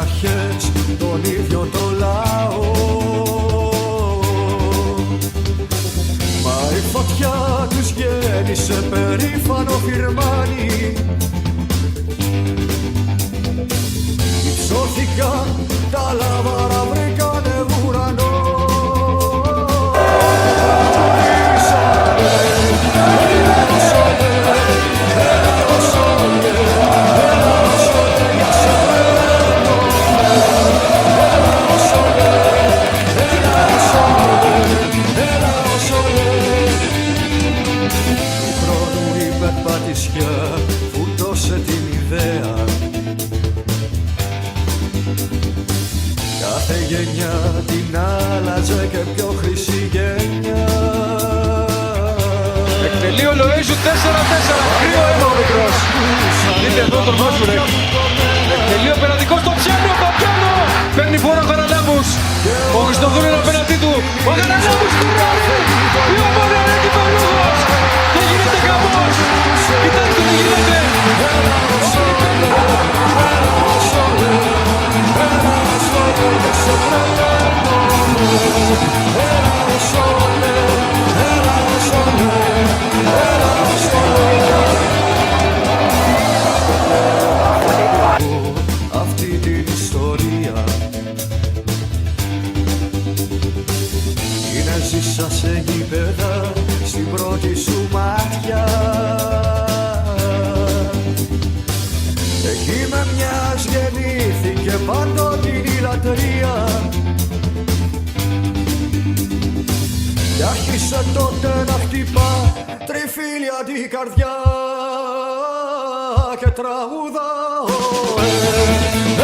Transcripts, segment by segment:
μάχες τον ίδιο το λαό. Μα η φωτιά τους γέννησε περήφανο φυρμάνι. Υψώθηκαν τα λάβαρα, βρήκανε ουρανό. Φούτωσε την ιδέα. Κάθε γενιά την άλλαζε και πιο χρυσή γενιά. Εκτελεί ο Λοέζου 4-4. Κρύο αίμα ο μικρός. Δείτε εδώ τον Βάσουρε. Εκτελεί ο πεναντικός στο πιάνο. Παπιάνο. Παίρνει φόρα ο Καραλάμπους. Ο Χριστοδούλου είναι απέναντί του. Ο Καραλάμπους κουράρει. Η Ομόνοια είναι κυπελούχος. Και γίνεται χαμός. Κοιτάξτε τι γίνεται. Αυτή την ιστορία είναι ζήσα σε γήπεδα στην πρώτη σου μάτια. Εκεί με μιας γεννήθηκε παντοτινή λατρεία. Κι άρχισε τότε να χτυπά τριφύλια την καρδιά και τραγουδάω.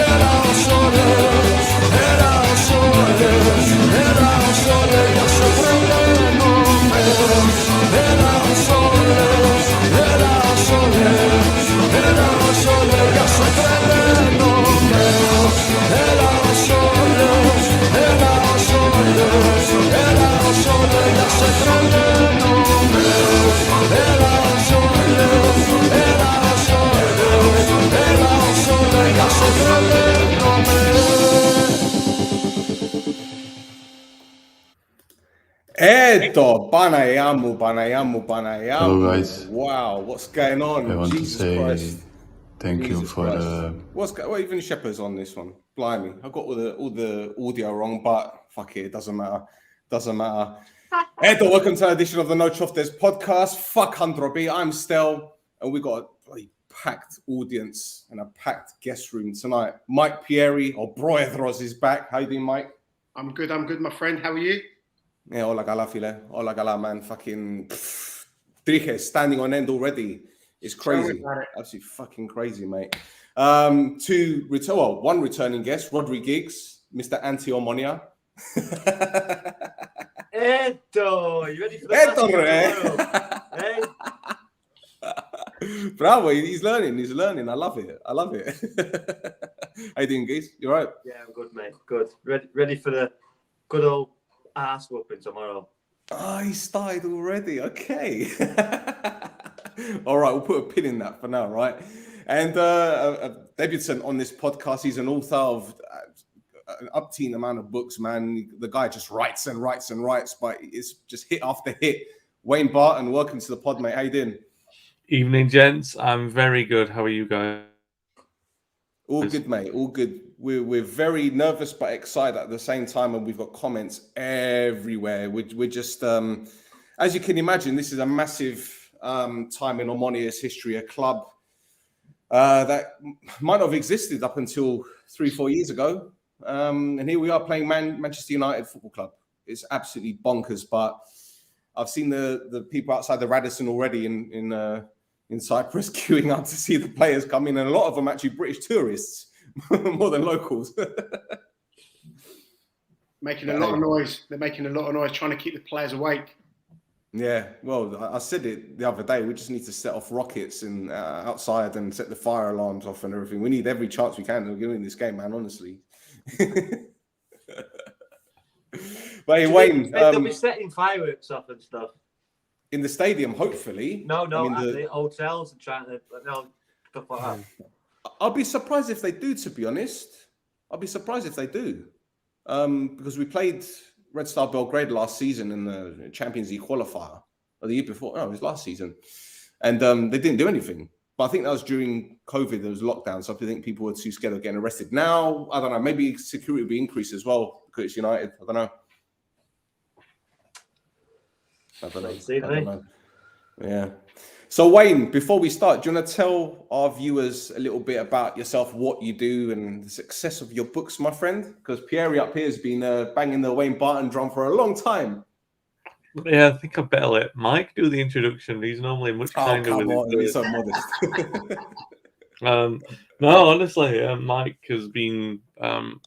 Έλα ο Σόλες, έλα ο Σόλες, έλα ο Σόλες, για σε τρελαίνομαι. Έλα ο Σόλες, έλα ο Σόλες, έλα ο Σόλες, για σε τρελαίνομαι. Έλα ο Σόλες, έλα ο Σόλες, έλα ο Σόλες, για σε τρελαίνομαι. Έλα ο Σόλες, έλα ο Σόλες, έλα ο Σόλες, για σε τρελαίνομαι. Panaya μου. Hello guys. Wow, what's going on? I want Jesus to say Christ. thank you Jesus for Christ. the What even Shepard's on this one? Blimey, I got all the audio wrong, but fuck it, it doesn't matter. Edo, welcome to an edition of the No Choftes podcast. Fuck Handrobi, I'm Stel, and we got a bloody packed audience and a packed guest room tonight. Mike Pieri, or Broethros, is back. How you doing, Mike? I'm good, my friend. How are you? Yeah, hola gala, file. Hola gala, man. Fucking Drike standing on end already. It's crazy. Absolutely fucking crazy, mate. One returning guest, Rhodri Giggs, Mr. Omonoia. Edo, you ready for the tomorrow? Hey? Bravo, he's learning. I love it. How you doing, Giggs? You all right? Yeah, I'm good, mate. Good. Ready for the good old ass whooping tomorrow. Oh, he started already. Okay. All right, we'll put a pin in that for now, right? And a debutant on this podcast. He's an author of an upteen amount of books, man. The guy just writes, but it's just hit after hit. Wayne Barton, welcome to the pod, mate. How you doing? Evening, gents. I'm very good. How are you guys? All good, mate. All good. We're very nervous but excited at the same time, and we've got comments everywhere. We're just, as you can imagine, this is a massive time in Omonia's history. A club that might not have existed up until 3-4 years ago, and here we are playing Manchester United Football Club. It's absolutely bonkers. But I've seen the people outside the Radisson already in Cyprus queuing up to see the players come in, and a lot of them actually British tourists. More than locals. Making a lot of noise. They're making a lot of noise trying to keep the players awake. Yeah, well, I said it the other day. We just need to set off rockets and outside and set the fire alarms off and everything. We need every chance we can to win this game, man, honestly. But hey, Wayne, they'll be setting fireworks off and stuff. In the stadium, hopefully. No, at the hotels and trying to stuff like that. I'll be surprised if they do, to be honest. I'll be surprised if they do, because we played Red Star Belgrade last season in the Champions League qualifier, or the year before. No, it was last season, and they didn't do anything. But I think that was during COVID. There was lockdown, so I think people were too scared of getting arrested. Now, I don't know. Maybe security will be increased as well because it's United. I don't know. I don't know. Yeah. So, Wayne, before we start, do you want to tell our viewers a little bit about yourself, what you do, and the success of your books, my friend? Because Pierre up here has been banging the Wayne Barton drum for a long time. Yeah, I think I better let Mike do the introduction. He's normally much kinder with it. He's so modest. No, honestly, Mike has been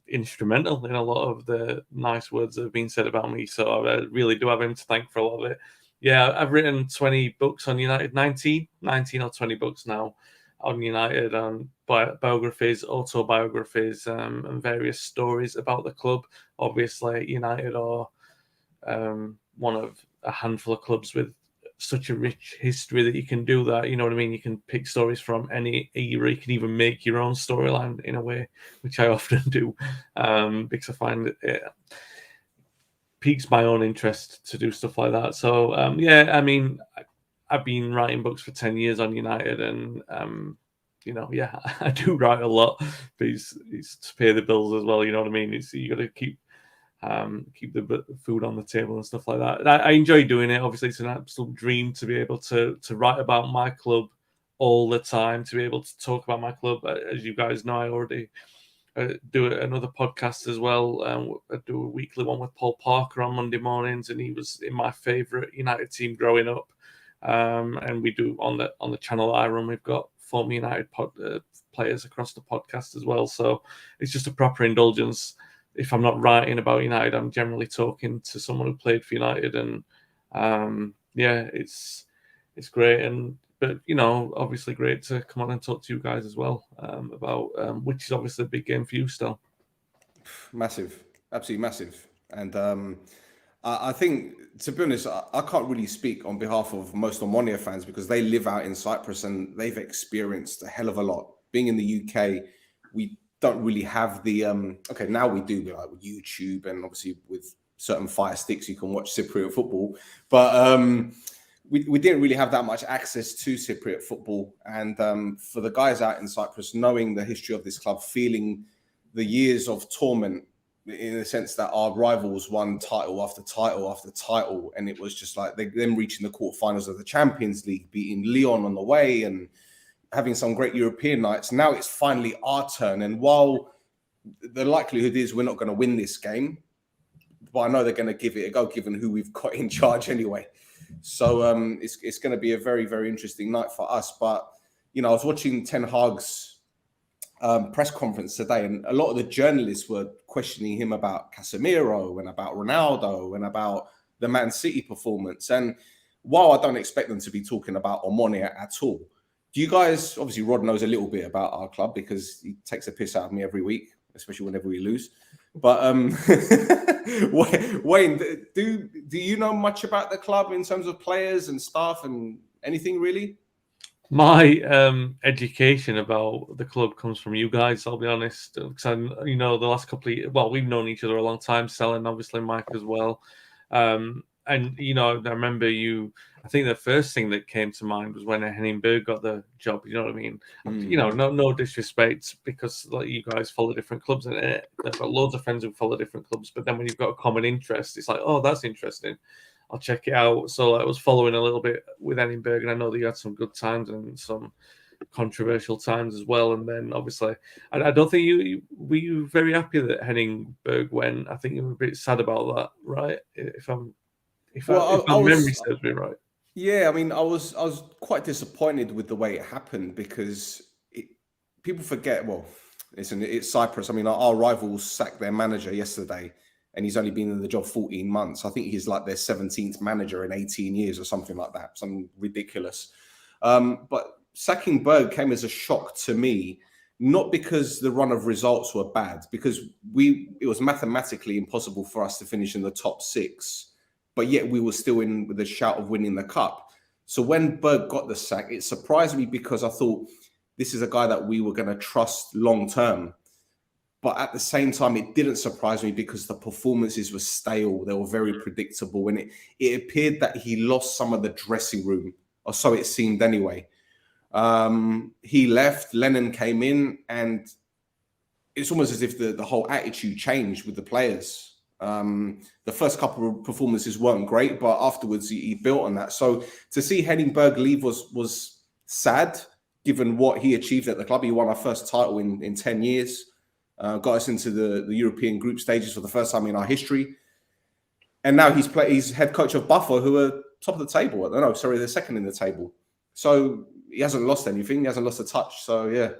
instrumental in a lot of the nice words that have been said about me. So I really do have him to thank for a lot of it. Yeah, I've written 20 books on United, 19 or 20 books now on United, biographies, autobiographies, and various stories about the club. Obviously, United are one of a handful of clubs with such a rich history that you can do that. You know what I mean? You can pick stories from any era. You can even make your own storyline in a way, which I often do, because I find it piques my own interest to do stuff like that. So, yeah, I mean, I've been writing books for 10 years on United, and, yeah, I do write a lot, but it's to pay the bills as well. You know what I mean? You got to keep the food on the table and stuff like that. I enjoy doing it. Obviously, it's an absolute dream to be able to write about my club all the time, to be able to talk about my club. As you guys know, I already do another podcast as well. I do a weekly one with Paul Parker on Monday mornings, and he was in my favourite United team growing up. And we do on the channel that I run, we've got former United players across the podcast as well. So it's just a proper indulgence. If I'm not writing about United, I'm generally talking to someone who played for United, and yeah, it's great. But obviously great to come on and talk to you guys as well about which is obviously a big game for you still. Massive, absolutely massive. And I think, to be honest, I can't really speak on behalf of most Omonoia fans because they live out in Cyprus and they've experienced a hell of a lot. Being in the UK, we don't really have the okay, now we do, like with YouTube and obviously with certain Fire Sticks you can watch Cypriot football, but we didn't really have that much access to Cypriot football. And for the guys out in Cyprus, knowing the history of this club, feeling the years of torment in the sense that our rivals won title after title after title, and it was just like them reaching the quarterfinals of the Champions League, beating Lyon on the way, and having some great European nights. Now it's finally our turn. And while the likelihood is we're not going to win this game, but I know they're going to give it a go given who we've got in charge anyway. So it's going to be a very, very interesting night for us. But, I was watching Ten Hag's press conference today, and a lot of the journalists were questioning him about Casemiro and about Ronaldo and about the Man City performance. And while I don't expect them to be talking about Omonoia at all, do you guys, obviously Rod knows a little bit about our club because he takes a piss out of me every week, especially whenever we lose. But Wayne, do you know much about the club in terms of players and staff and anything really? My education about the club comes from you guys, I'll be honest. Because the last couple of years, well, we've known each other a long time, Selen, obviously Mike as well. And, I remember I think the first thing that came to mind was when Henning Berg got the job, you know what I mean? No disrespect, because like you guys follow different clubs, and they've got loads of friends who follow different clubs, but then when you've got a common interest, it's like, oh, that's interesting. I'll check it out. So I was following a little bit with Henning Berg, and I know that you had some good times and some controversial times as well. And then obviously, I don't think you were very happy that Henning Berg went. I think you were a bit sad about that, right? If my memory serves me right. Yeah, I mean, I was quite disappointed with the way it happened because people forget. Well, it's Cyprus. I mean, our rivals sacked their manager yesterday, and he's only been in the job 14 months. I think he's like their 17th manager in 18 years or something like that, something ridiculous. But sacking Berg came as a shock to me, not because the run of results were bad, because it was mathematically impossible for us to finish in the top 6. But yet we were still in with a shout of winning the cup. So when Berg got the sack, it surprised me because I thought this is a guy that we were going to trust long term. But at the same time, it didn't surprise me because the performances were stale. They were very predictable. And it appeared that he lost some of the dressing room, or so it seemed anyway. He left, Lennon came in, and it's almost as if the whole attitude changed with the players. The first couple of performances weren't great, but afterwards he built on that. So to see Henningberg leave was sad, given what he achieved at the club. He won our first title in 10 years. Got us into the European group stages for the first time in our history. And now he's head coach of Buffer, who are top of the table. They're second in the table. So he hasn't lost anything. He hasn't lost a touch. So, yeah.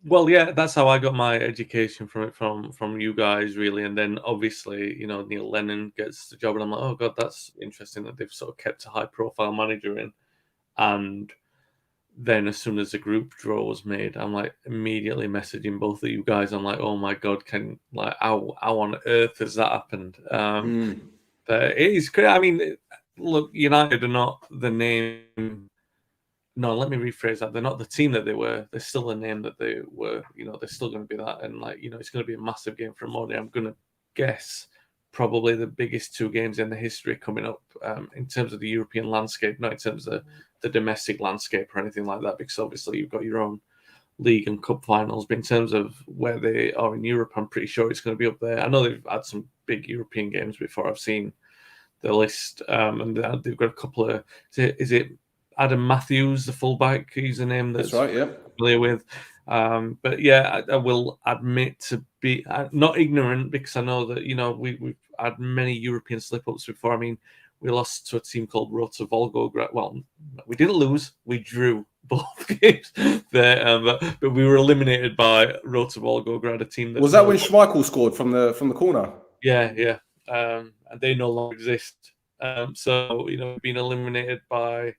Well, yeah, that's how I got my education from you guys, really. And then, obviously, Neil Lennon gets the job. And I'm like, oh, God, that's interesting that they've sort of kept a high-profile manager in. And then as soon as the group draw was made, I'm like immediately messaging both of you guys. I'm like, oh my God, how on earth has that happened? But it is crazy. I mean, look, United are not the name. No, let me rephrase that. They're not the team that they were. They're still the name that they were. They're still going to be that. And it's going to be a massive game for Omonoia. I'm going to guess probably the biggest 2 games in the history coming up in terms of the European landscape, not in terms of the domestic landscape or anything like that, because obviously you've got your own league and cup finals. But in terms of where they are in Europe, I'm pretty sure it's going to be up there. I know they've had some big European games before. I've seen the list, and they've got a couple of. Is it Adam Matthews, the fullback? He's a name that's right. Yeah, familiar with. But yeah, I will admit to be not ignorant, because I know that we've had many European slip-ups before. I mean, we lost to a team called Rhodri Volgograd. Well, we didn't lose; we drew both games there, but we were eliminated by Rhodri Volgograd, a team that was that when Schmeichel scored from the corner. Yeah, and they no longer exist. So we've been eliminated by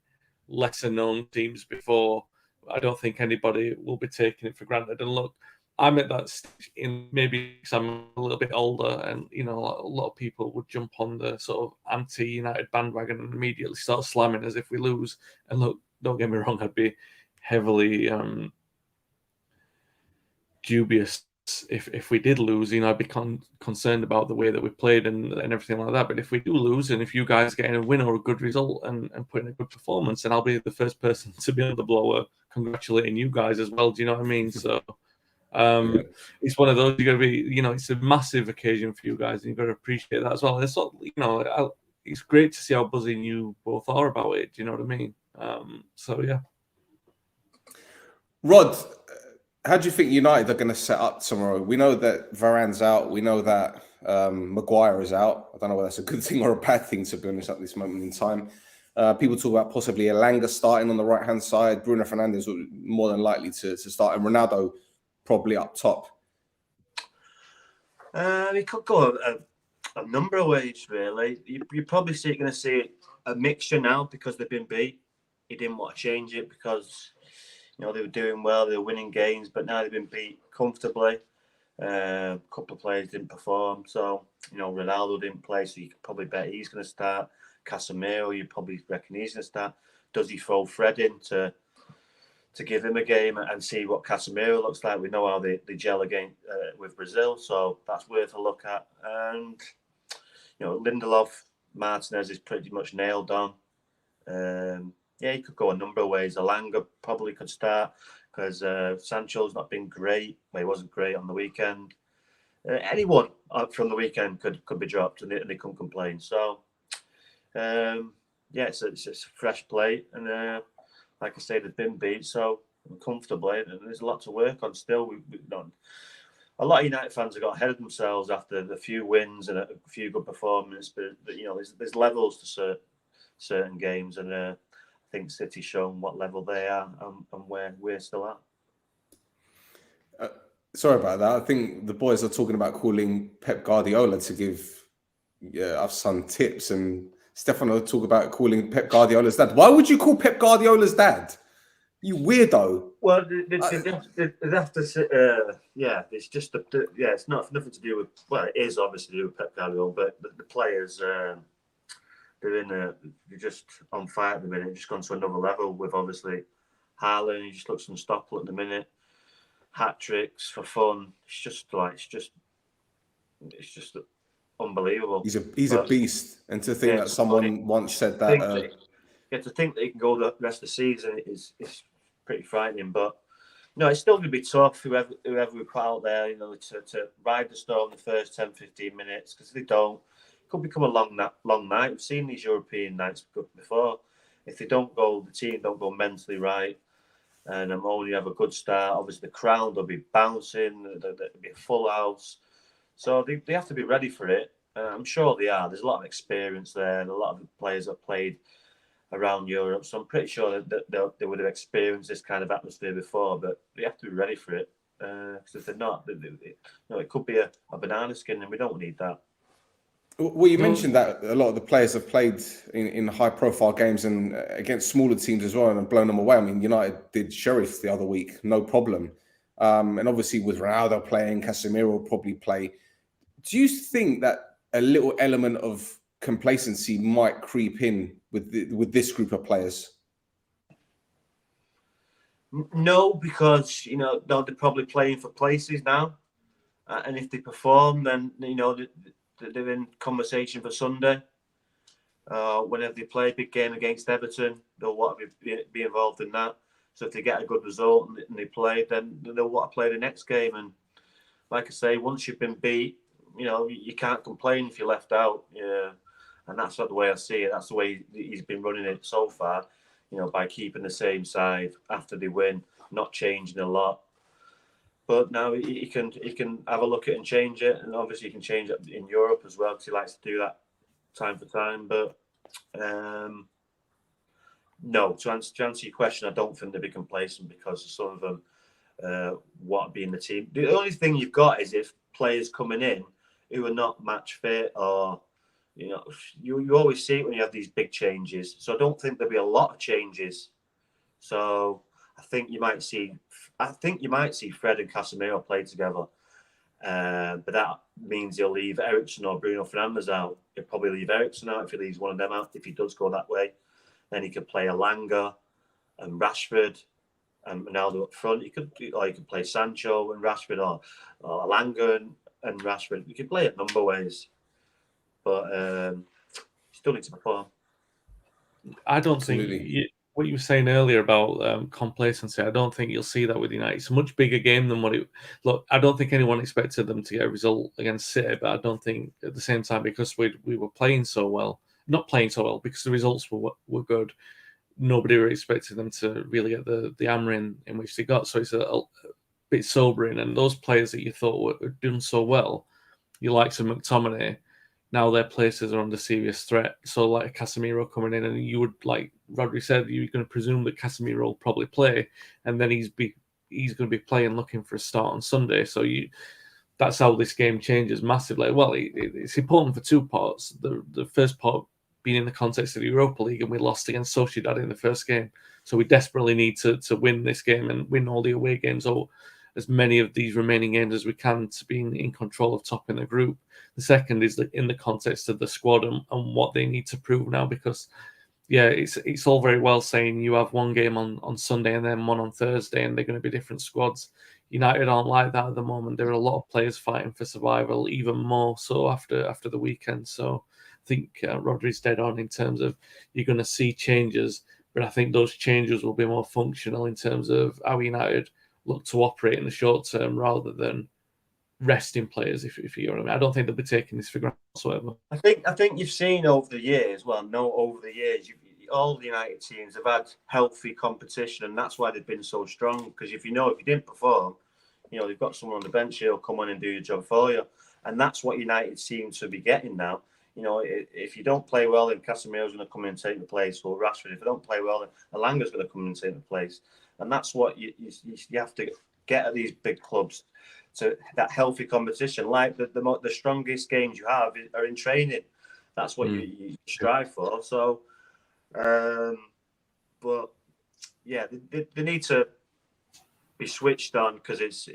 lesser-known teams before. I don't think anybody will be taking it for granted. And look, I'm at that stage in maybe because I'm a little bit older, and a lot of people would jump on the sort of anti-United bandwagon and immediately start slamming as if we lose. And look, don't get me wrong, I'd be heavily dubious if we did lose. I'd be concerned about the way that we played and everything like that. But if we do lose, and if you guys get a win or a good result and put in a good performance, then I'll be the first person to be able to blow up congratulating you guys as well. Do you know what I mean? So it's one of those, you got to be, it's a massive occasion for you guys, and you've got to appreciate that as well. It's not, it's great to see how buzzing you both are about it. Do you know what I mean? So yeah. Rod, how do you think United are going to set up tomorrow? We know that Varane's out. We know that Maguire is out. I don't know whether that's a good thing or a bad thing, to be honest, at this moment in time. People talk about possibly Elanga starting on the right-hand side. Bruno Fernandes more than likely to start, and Ronaldo probably up top. He could go a number of ways, really. You're probably going to see a mixture now because they've been beat. He didn't want to change it because they were doing well, they were winning games, but now they've been beat comfortably. A couple of players didn't perform, so Ronaldo didn't play, so you could probably bet he's going to start. Casemiro, you probably reckon he's going to start. Does he throw Fred in to give him a game and see what Casemiro looks like? We know how they gel again with Brazil, so that's worth a look at. And Lindelof, Martinez is pretty much nailed on. He could go a number of ways. Elanga probably could start because Sancho's not been great. Well, he wasn't great on the weekend. Anyone from the weekend could be dropped, and they couldn't complain. So, it's a fresh plate, and like I say, they've been beat so comfortably, and there's a lot to work on still. A lot of United fans have got ahead of themselves after the few wins and a few good performances, but there's levels to certain games, and I think City's shown what level they are and where we're still at. Sorry about that. I think the boys are talking about calling Pep Guardiola to give us some tips, and Stefano talk about calling Pep Guardiola's dad. Why would you call Pep Guardiola's dad? You weirdo. Well, they have to say, it's just it's nothing to do with. Well, it is obviously to do with Pep Guardiola, but the players they're just on fire at the minute. Just gone to another level with obviously Haaland. He just looks unstoppable at the minute. hat tricks for fun. It's just unbelievable. He's a beast, and to think that someone once said that. To think that he can go the rest of the season is pretty frightening. But no, it's still going to be tough. Whoever we put out there, to ride the storm the first 10-15 minutes, because if they don't, it could become a long night. We've seen these European nights before. If they don't go, the team don't go mentally right, and Omonoia have a good start. Obviously, the crowd will be bouncing. There'll be a full house. So they have to be ready for it. I'm sure they are. There's a lot of experience there, and a lot of the players have played around Europe. So I'm pretty sure that they would have experienced this kind of atmosphere before, but they have to be ready for it. Because if they're not, it could be a banana skin, and we don't need that. Well, you mentioned that a lot of the players have played in high-profile games and against smaller teams as well, and have blown them away. I mean, United did Sheriff the other week, no problem. And obviously, with Ronaldo playing, Casemiro will probably play. Do you think that a little element of complacency might creep in with this group of players? No, because they're probably playing for places now, and if they perform, then they're in conversation for Sunday. Whenever they play a big game against Everton, they'll want to be involved in that. So if they get a good result and they play, then they'll want to play the next game. And like I say, once you've been beat, you can't complain if you're left out. Yeah, and that's not the way I see it. That's the way he's been running it so far. By keeping the same side after they win, not changing a lot. But now he can have a look at it and change it, and obviously he can change it in Europe as well, because he likes to do that time for time. But no, to answer your question, I don't think they'll be complacent, because some of them want to be in the team. The only thing you've got is if players coming in who are not match fit, or you always see it when you have these big changes. So I don't think there'll be a lot of changes. So I think you might see Fred and Casemiro play together. But that means he'll leave Eriksen or Bruno Fernandes out. He'll probably leave Eriksen out if he leaves one of them out. If he does go that way, then he could play Elanga and Rashford and Ronaldo up front. He could play Sancho and Rashford, or Elanga and Rashford. You could play it a number of ways, but still need to perform. I don't think what you were saying earlier about complacency, I don't think you'll see that with United. It's a much bigger game than what it... Look, I don't think anyone expected them to get a result against City, but I don't think at the same time, because we were playing so well, not playing so well, because the results were good, nobody were expecting them to really get the hammer in which they got. So it's a bit sobering. And those players that you thought were doing so well, you like some McTominay, now their places are under serious threat. So like Casemiro coming in, and you would, like Rhodri said, you're going to presume that Casemiro will probably play, and then he's going to be playing, looking for a start on Sunday. So that's how this game changes massively. Well, it's important for two parts. The first part being in the context of the Europa League, and we lost against Sociedad in the first game. So we desperately need to win this game and win all the away games, or as many of these remaining games as we can, to be in control of top in the group. The second is in the context of the squad and what they need to prove now, because it's all very well saying you have one game on Sunday and then one on Thursday, and they're going to be different squads. United aren't like that at the moment. There are a lot of players fighting for survival, even more so after the weekend. So I think Rodri's dead on in terms of you're going to see changes, but I think those changes will be more functional in terms of how United look to operate in the short term, rather than resting players, if you know what I mean. I don't think they'll be taking this for granted whatsoever. I think you've seen over the years, all the United teams have had healthy competition, and that's why they've been so strong. Because if you didn't perform, they've got someone on the bench who'll come on and do your job for you, and that's what United seem to be getting now. If you don't play well, then Casemiro's going to come in and take the place, or Rashford. If you don't play well, then Elanga's going to come in and take the place. And that's what you have to get at these big clubs, to that healthy competition. Like the strongest games you have are in training. That's what you strive for. So, but yeah, they need to be switched on, because it's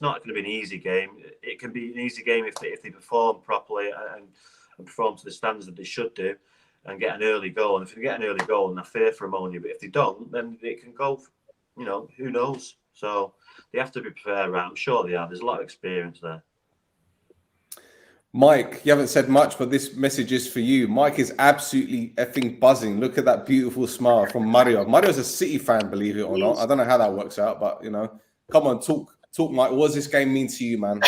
not going to be an easy game. It can be an easy game if they perform properly and perform to the standards that they should do, and get an early goal. And if they get an early goal, then I fear for Omonoia. But if they don't, then it can go you know, who knows? So they have to be prepared, right? I'm sure they are. There's a lot of experience there. Mike, you haven't said much, but this message is for you. Mike is absolutely effing buzzing. Look at that beautiful smile from Mario. Mario's a City fan, believe it or not. I don't know how that works out, but you know, come on, talk, Mike. What does this game mean to you, man?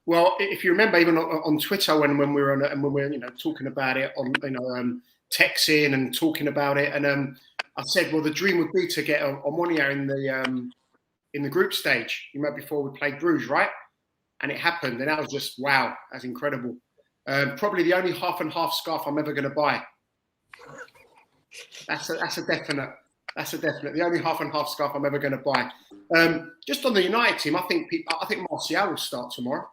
Well, if you remember, even on Twitter when we were on, and when we were, you know, talking about it on, you know, texting and talking about it, and I said, well, the dream would be to get Omonoia in the group stage. You know, before we played Bruges, right? And it happened, and that was just wow. That's incredible. Probably the only half and half scarf I'm ever going to buy. That's a definite. That's a definite. The only half and half scarf I'm ever going to buy. Just on the United team, I think Martial will start tomorrow.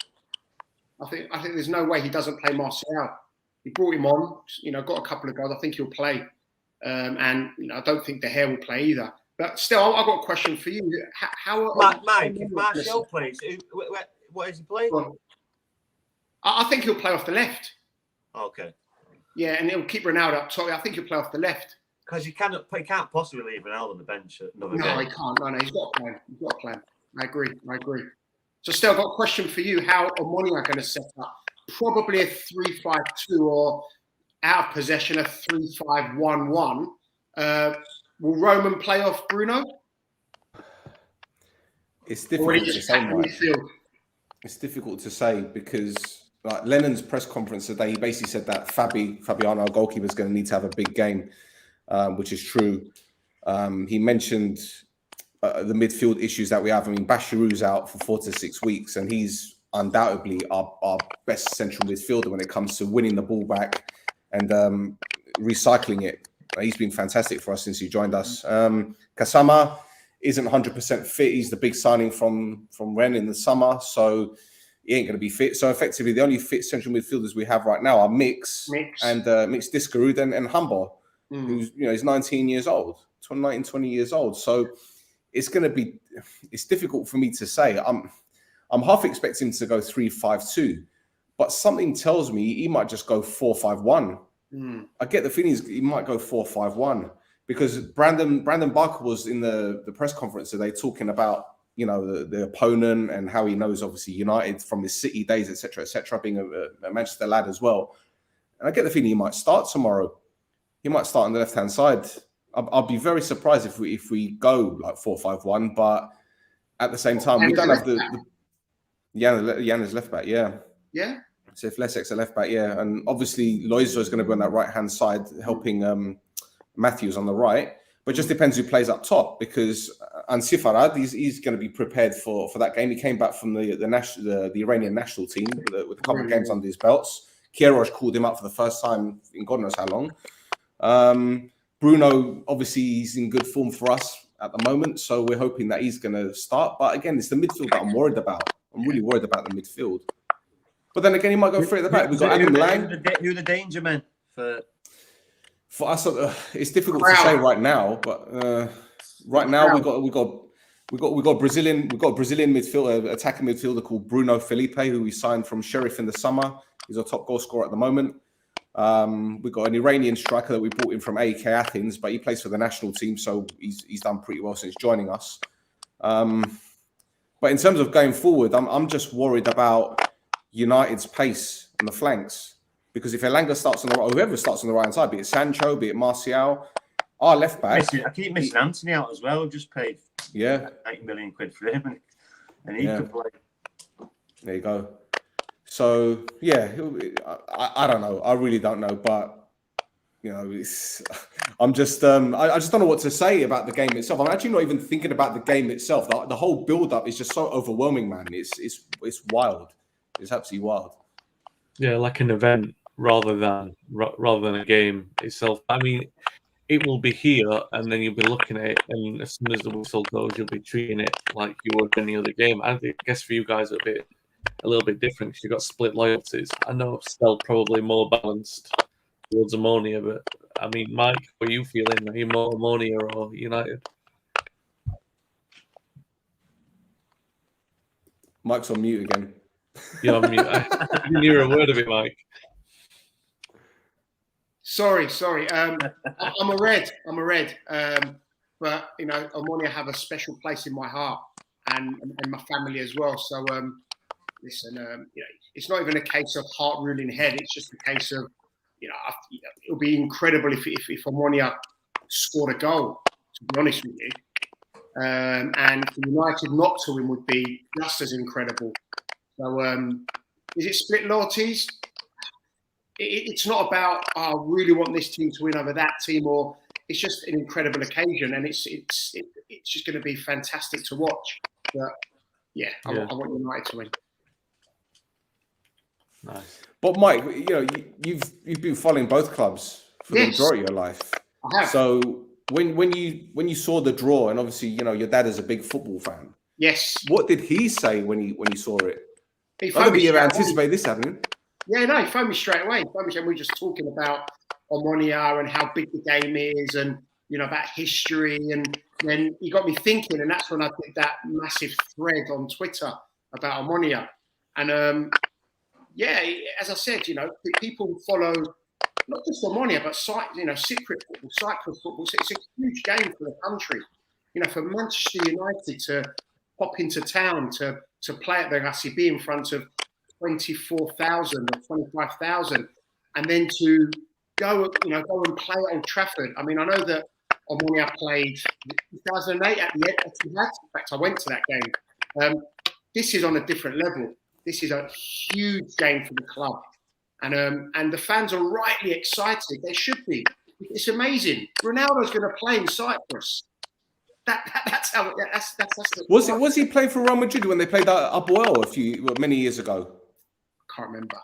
I think there's no way he doesn't play Martial. He brought him on, you know, got a couple of goals. I think he'll play, and you know, I don't think De Gea will play either. But still, I've got a question for you. Mike, if Martial plays, what is he playing? I think he'll play off the left. Okay. Yeah, and he'll keep Ronaldo up top. I think he'll play off the left. Because he can't possibly leave Ronaldo on the bench at another game. No, he can't. No, he's got a plan. He's got a plan. I agree. So, still, I've got a question for you. How Omonoia are going to set up? Probably a 3-5-2 or out of possession, a 3-5-1-1. Will Roman play off Bruno? It's difficult to say, Mike. It's difficult to say because like Lennon's press conference today, he basically said that Fabiano, our goalkeeper, is going to need to have a big game, which is true. He mentioned the midfield issues that we have. I mean, Bashiru's out for 4 to 6 weeks, and he's undoubtedly our best central midfielder when it comes to winning the ball back and recycling it. He's been fantastic for us since he joined us. Kasama isn't 100% fit. He's the big signing from Rennes in the summer, so he ain't going to be fit. So effectively, the only fit central midfielders we have right now are Mix. And Mix Diskerud and Humber, who's, you know, he's 19 years old, 20 years old. So it's going to be, it's difficult for me to say. I'm half expecting him to go 3-5-2, but something tells me he might just go 4-5-1. I get the feeling he might go 4-5-1 because Brandon Barker was in the press conference today talking about, you know, the opponent and how he knows obviously United from his City days, etc., being a Manchester lad as well. And I get the feeling he might start tomorrow. He might start on the left-hand side. I'll be very surprised if we go like 4-5-1, but at the same time, we don't have the Jan is left back, yeah. So if Lessex are left back, yeah, and obviously Loizo is going to be on that right-hand side helping Matthews on the right, but it just depends who plays up top because Ansifarad, he's going to be prepared for that game. He came back from the Iranian national team with a couple of games under his belts. Queiroz called him up for the first time in God knows how long. Bruno, obviously, he's in good form for us at the moment, so we're hoping that he's going to start. But again, it's the midfield that I'm worried about. I'm really worried about the midfield. But then again, he might go straight at the back. We've got Adam Lang. Who are the danger men for us? It's difficult to say right now. But right now, we got Brazilian midfielder, attacking midfielder called Bruno Felipe, who we signed from Sheriff in the summer. He's our top goal scorer at the moment. We've got an Iranian striker that we brought in from AEK Athens, but he plays for the national team, so he's done pretty well since joining us. But in terms of going forward, I'm just worried about United's pace on the flanks because if Elanga starts on the right, whoever starts on the right hand side, be it Sancho, be it Martial, our left back. I keep missing Anthony out as well. Just paid 90 million quid for him, and he could play. There you go. So yeah, I don't know. I really don't know, but you know, I just don't know what to say about the game itself. I'm actually not even thinking about the game itself. The whole build-up is just so overwhelming, man. It's wild. It's absolutely wild. Yeah, like an event rather than a game itself. I mean, it will be here, and then you'll be looking at it, and as soon as the whistle goes, you'll be treating it like you would any other game. I guess for you guys, a little bit different because you've got split loyalties. I know still probably more balanced towards Omonoia, but I mean, Mike, what are you feeling? Are you more Omonoia or United? Mike's on mute again. You're on mute. I didn't hear a word of it, Mike. Sorry. I'm a red. but Omonoia have a special place in my heart and my family as well. So listen, it's not even a case of heart ruling head. It's just a case of it'll be incredible if Omonoia scored a goal. To be honest with you, and for United not to win would be just as incredible. So is it split loyalties? It's not about I really want this team to win over that team, or it's just an incredible occasion, and it's just going to be fantastic to watch. But I want United to win. Nice. But Mike, you've been following both clubs for the majority of your life. I have. So when you saw the draw, and obviously your dad is a big football fan. Yes. What did he say when he saw it? He I don't think you ever anticipated this happening. Yeah, no, he phoned me straight away. We were just talking about Omonoia and how big the game is, and about history, and then he got me thinking, and that's when I did that massive thread on Twitter about Omonoia. And as I said, people follow not just Omonoia, but Cypriot football, Cyprus football. So it's a huge game for the country. For Manchester United to pop into town to play at the RCB in front of 24,000 or 25,000, and then to go and play at Old Trafford. I mean, I know that Omonoia played 2008 at the Etihad. In fact, I went to that game. This is on a different level. This is a huge game for the club, and the fans are rightly excited. They should be. It's amazing. Ronaldo's going to play in Cyprus. That's how. That's Was he playing for Real Madrid when they played at Apoel many years ago? Can't remember.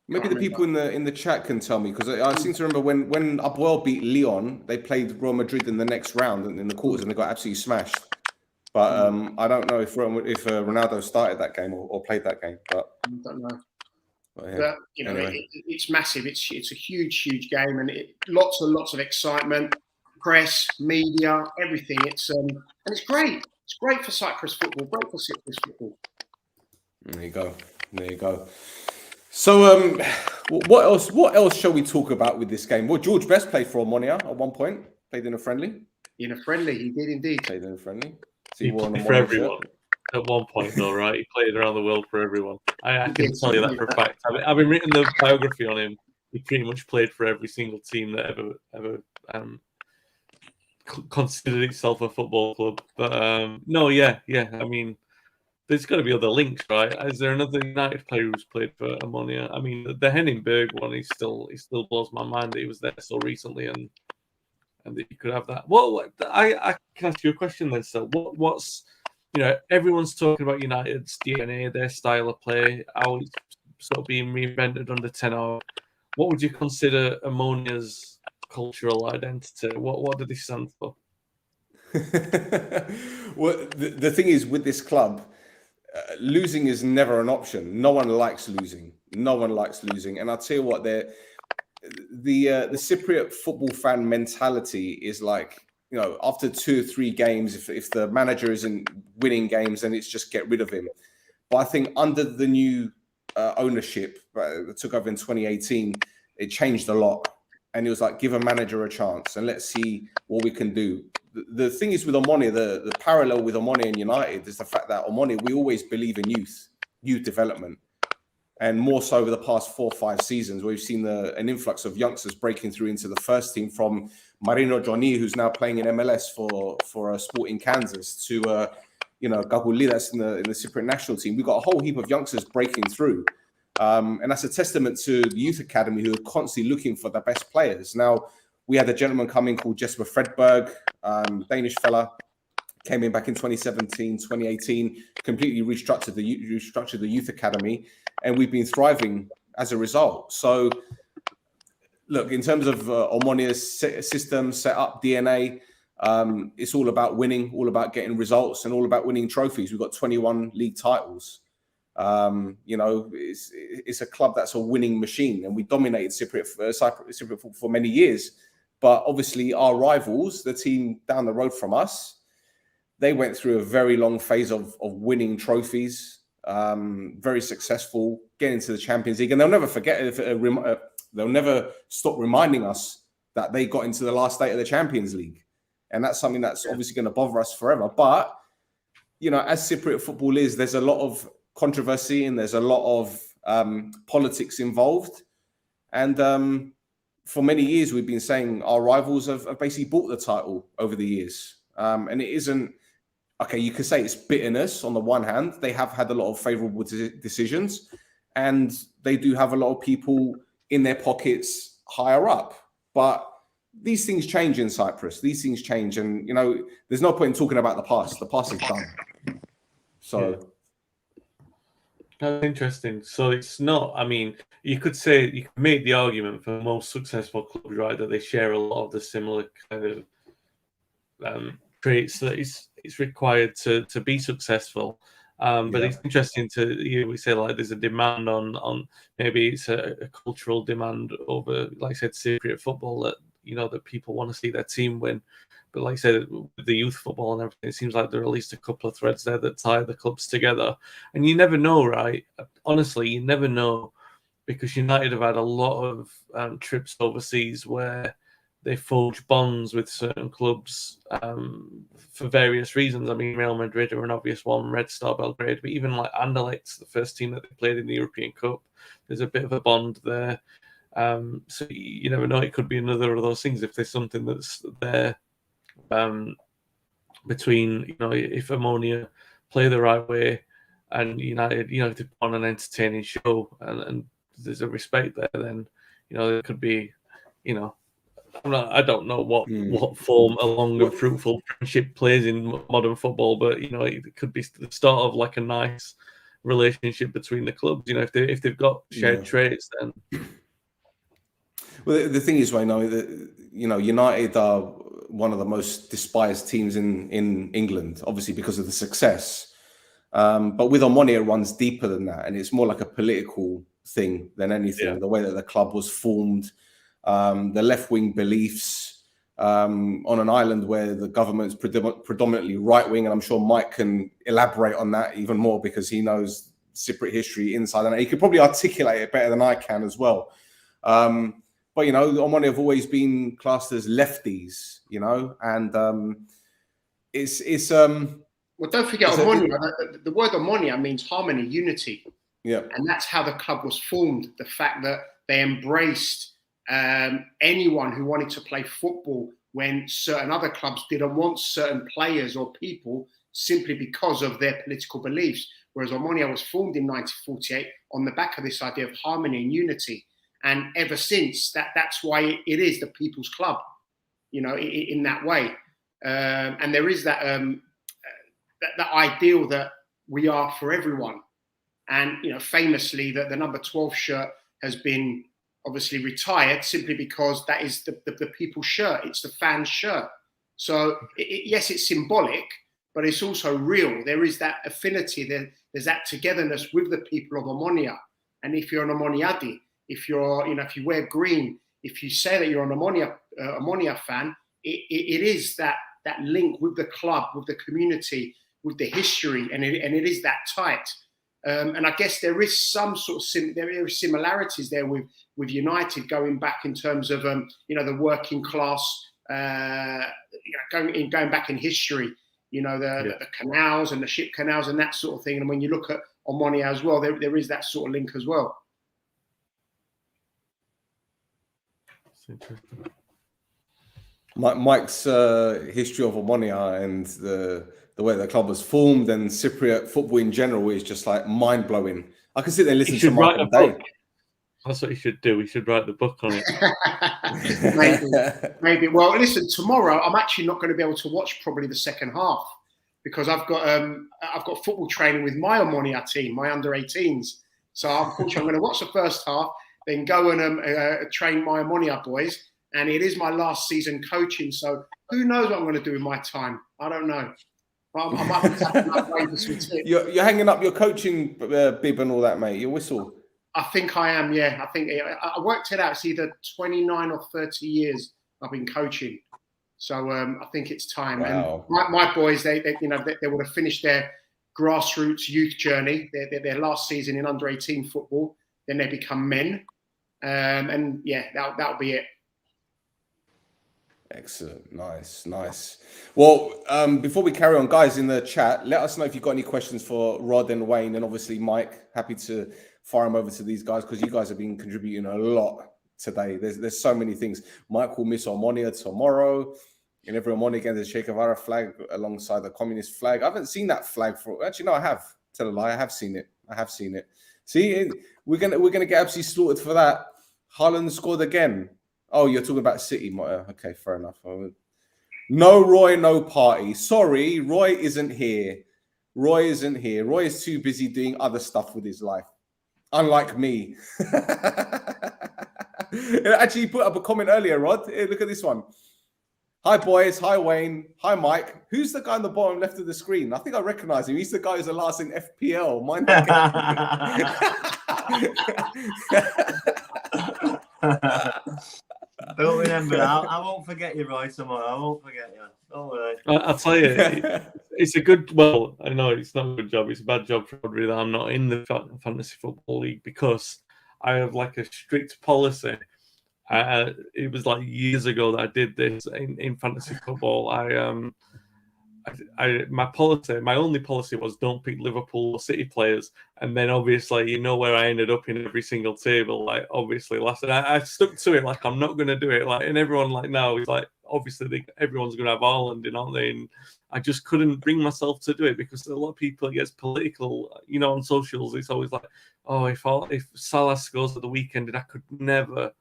Maybe the people in the chat can tell me, because I seem to remember when Apoel beat Lyon, they played Real Madrid in the next round in the quarters, and they got absolutely smashed. But I don't know if Ronaldo started that game or played that game. But I don't know. But anyway. It's massive. It's a huge game, and lots and lots of excitement. Press, media, everything. It's and it's great. It's great for Cyprus football. Great for Cyprus football. There you go. So, what else shall we talk about with this game? Well, George Best played for Omonoia at one point. Played in a friendly. In a friendly, he did indeed. Played in a friendly. He played for everyone at one point, though, right? He played around the world for everyone. I can tell you that for a fact. I've been reading the biography on him. He pretty much played for every single team that ever considered itself a football club. But I mean, there's got to be other links, right? Is there another United player who's played for Omonoia? I mean, the Henningberg one, he still blows my mind that he was there so recently, and that you could have that. What I can ask you a question then. So what's everyone's talking about United's DNA, their style of play, how it's sort of being reinvented under Tenor. What would you consider Omonioia's cultural identity? What do they stand for? Well, the thing is with this club, losing is never an option. No one likes losing. And I'll tell you what, the Cypriot football fan mentality is like, after 2 or 3 games, if the manager isn't winning games, then it's just get rid of him. But I think under the new ownership that took over in 2018, it changed a lot. And it was like, give a manager a chance and let's see what we can do. The thing is with Omonoia, the parallel with Omonoia and United is the fact that Omonoia, we always believe in youth development. And more so over the past 4 or 5 seasons, where we've seen an influx of youngsters breaking through into the first team, from Marino Johnny, who's now playing in MLS for Sporting Kansas, to Gaguli, that's in the Cypriot national team. We've got a whole heap of youngsters breaking through. And that's a testament to the youth academy, who are constantly looking for the best players. Now, we had a gentleman come in called Jesper Fredberg, Danish fella, came in back in 2017, 2018, completely restructured the youth academy, and we've been thriving as a result. So, look, in terms of Omonoia's system, setup, DNA, it's all about winning, all about getting results, and all about winning trophies. We've got 21 league titles. It's a club that's a winning machine, and we dominated Cypriot football for many years. But obviously, our rivals, the team down the road from us, they went through a very long phase of winning trophies, very successful, getting to the Champions League, and they'll never forget. They'll never stop reminding us that they got into the last 8 of the Champions League. and that's something that's obviously going to bother us forever. But as Cypriot football is, there's a lot of controversy and there's a lot of politics involved. And for many years, we've been saying our rivals have basically bought the title over the years. And it isn't, okay, you could say it's bitterness on the one hand. They have had a lot of favourable decisions, and they do have a lot of people in their pockets higher up. But these things change in Cyprus. These things change. And, there's no point in talking about the past. The past is done. So... That's interesting. So it's not, you could make the argument for most successful clubs, right, that they share a lot of the similar kind of traits that it's required to be successful. But it's interesting we say like there's a demand on maybe it's a cultural demand over, like I said, Cypriot football that, that people want to see their team win. But like I said, with the youth football and everything, it seems like there are at least a couple of threads there that tie the clubs together. And you never know, right? Honestly, you never know, because United have had a lot of trips overseas where they forge bonds with certain clubs for various reasons. Real Madrid are an obvious one, Red Star Belgrade, but even like Anderlecht, the first team that they played in the European Cup, there's a bit of a bond there. So you never know, it could be another of those things if there's something that's there. Between if Omonoia play the right way and United, if they put on an entertaining show and there's a respect there, then there could be, I don't know what form a long and fruitful friendship plays in modern football, but it could be the start of like a nice relationship between the clubs. If they've got shared traits, then. Well, the thing is, Wayne, United are one of the most despised teams in England, obviously because of the success. But with Omonoia, it runs deeper than that, and it's more like a political thing than anything. Yeah. The way that the club was formed, the left-wing beliefs on an island where the government's predominantly right-wing, and I'm sure Mike can elaborate on that even more because he knows Cypriot history inside and out. He could probably articulate it better than I can as well. But, Omonoia have always been classed as lefties, and it's well, don't forget Omonoia. The word Omonoia means harmony, unity. Yeah. And that's how the club was formed. The fact that they embraced anyone who wanted to play football when certain other clubs didn't want certain players or people simply because of their political beliefs. Whereas Omonoia was formed in 1948 on the back of this idea of harmony and unity. And ever since, that's why it is the people's club, in that way. And there is that ideal that we are for everyone. And, famously, that the number 12 shirt has been obviously retired simply because that is the people's shirt. It's the fans' shirt. So, yes, it's symbolic, but it's also real. There is that affinity. There's that togetherness with the people of Omonoia. And if you're an Omoniadi, if you're, if you wear green, if you say that you're an Omonoia fan, it is that link with the club, with the community, with the history, and it is that tight. And I guess there is some sort of there are similarities there with United going back in terms of the working class, going back in history. The canals and the ship canals and that sort of thing. And when you look at Omonoia as well, there is that sort of link as well. Interesting. Mike's history of Omonoia and the way the club was formed and Cypriot football in general is just like mind blowing. I can sit there and listen to Mike all day. That's what you should do. We should write the book on it. Maybe. Well, listen. Tomorrow, I'm actually not going to be able to watch probably the second half because I've got football training with my Omonoia team, my under-18s. So unfortunately, I'm going to watch the first half. Then go and train my Omonoia boys. And it is my last season coaching. So who knows what I'm going to do with my time? I don't know. I might be tapping up waivers for tips. You're hanging up your coaching bib and all that, mate. Your whistle. I think I am, yeah. I think I worked it out. It's either 29 or 30 years I've been coaching. So I think it's time. Wow. And my boys, they would have finished their grassroots youth journey, their last season in under-18 football. Then they become men. And yeah, that'll be it. Excellent. Nice. Well, before we carry on, guys, in the chat, let us know if you've got any questions for Rod and Wayne, and obviously Mike. Happy to fire them over to these guys because you guys have been contributing a lot today. There's so many things. Mike will miss Omonoia tomorrow. In every Omonoia again, there's a Che Guevara flag alongside the communist flag. I haven't seen that flag for. Actually, no, I have. Tell a lie. I have seen it. See, we're gonna get absolutely slaughtered for that. Haaland scored again. Oh, you're talking about City. Okay, fair enough. No Roy, no party. Sorry, Roy isn't here. Roy is too busy doing other stuff with his life. Unlike me. Actually, you put up a comment earlier, Rod. Hey, look at this one. Hi, boys. Hi, Wayne. Hi, Mike. Who's the guy on the bottom left of the screen? I think I recognize him. He's the guy who's the last in FPL. Mind Don't remember that. I won't forget you, Roy, tomorrow. I won't forget you. Don't worry. I'll tell you, it's a good. Well, I know it's not a good job. It's a bad job for Rhodri that I'm not in the fantasy football league because I have like a strict policy. It was like years ago that I did this in fantasy football. My only policy was don't pick Liverpool or City players, and then obviously where I ended up in every single table. Like obviously last, and I stuck to it. Like I'm not going to do it. Like and everyone like now is like obviously everyone's going to have Haaland in, aren't they? And I just couldn't bring myself to do it because a lot of people it gets political. On socials, it's always like, oh, if Salah scores at the weekend, and I could never.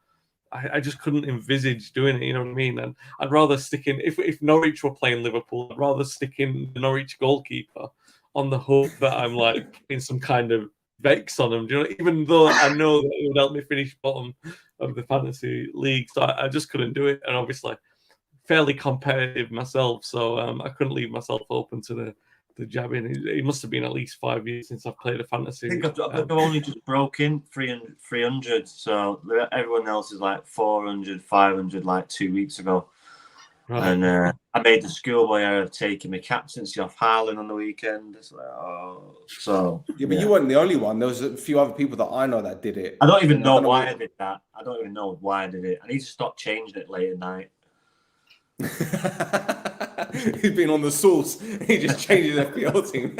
I just couldn't envisage doing it, you know what I mean? And I'd rather stick in, if Norwich were playing Liverpool, I'd rather stick in the Norwich goalkeeper on the hope that I'm like in some kind of vex on him, even though I know that it would help me finish bottom of the fantasy league. So I just couldn't do it. And obviously, fairly competitive myself, so I couldn't leave myself open to the jabbing. It must have been at least 5 years since I've played a fantasy. I think I've only just broken 300, so everyone else is like 400, 500 like 2 weeks ago. Right. And I made the schoolboy error of taking my captaincy off Haaland on the weekend. It's like, yeah, but you weren't the only one. There was a few other people that I know that did it. I don't even know why I did that. I don't even know why I did it. I need to stop changing it late at night. He's been on the sauce. He just changes the FPL team.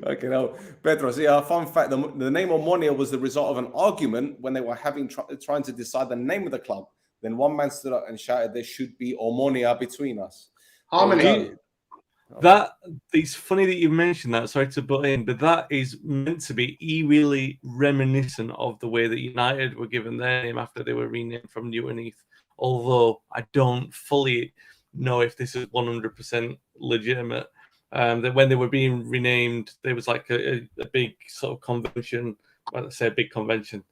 Okay, now Pedro. See, fun fact: the name Omonoia was the result of an argument when they were trying to decide the name of the club. Then one man stood up and shouted, "There should be Omonoia between us." Harmony. That it's funny that you mentioned that. Sorry to butt in, but that is meant to be really reminiscent of the way that United were given their name after they were renamed from Newton Heath. Although I don't fully know if this is 100% legitimate. That when they were being renamed, there was like a big sort of convention. Well, let's say a big convention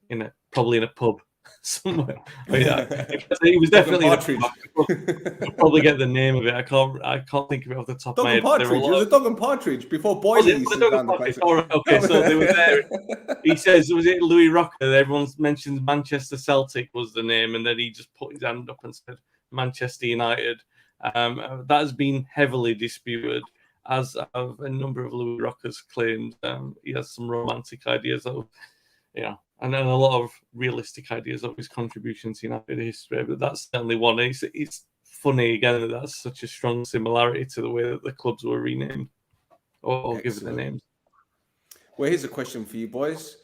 probably in a pub somewhere. It was definitely I'll probably get the name of it. I can't think of it off the top of my head. Partridge. It was a Dog and Partridge before Boyle. Okay, so they were there. He says, was it Louis Rocker? Everyone mentions Manchester Celtic was the name, and then he just put his hand up and said Manchester United. That has been heavily disputed, as have a number of Louis Rockers claimed. He has some romantic ideas of, and then a lot of realistic ideas of his contribution to United history. But that's certainly one. It's funny again that that's such a strong similarity to the way that the clubs were renamed or given their names. Well, here's a question for you boys.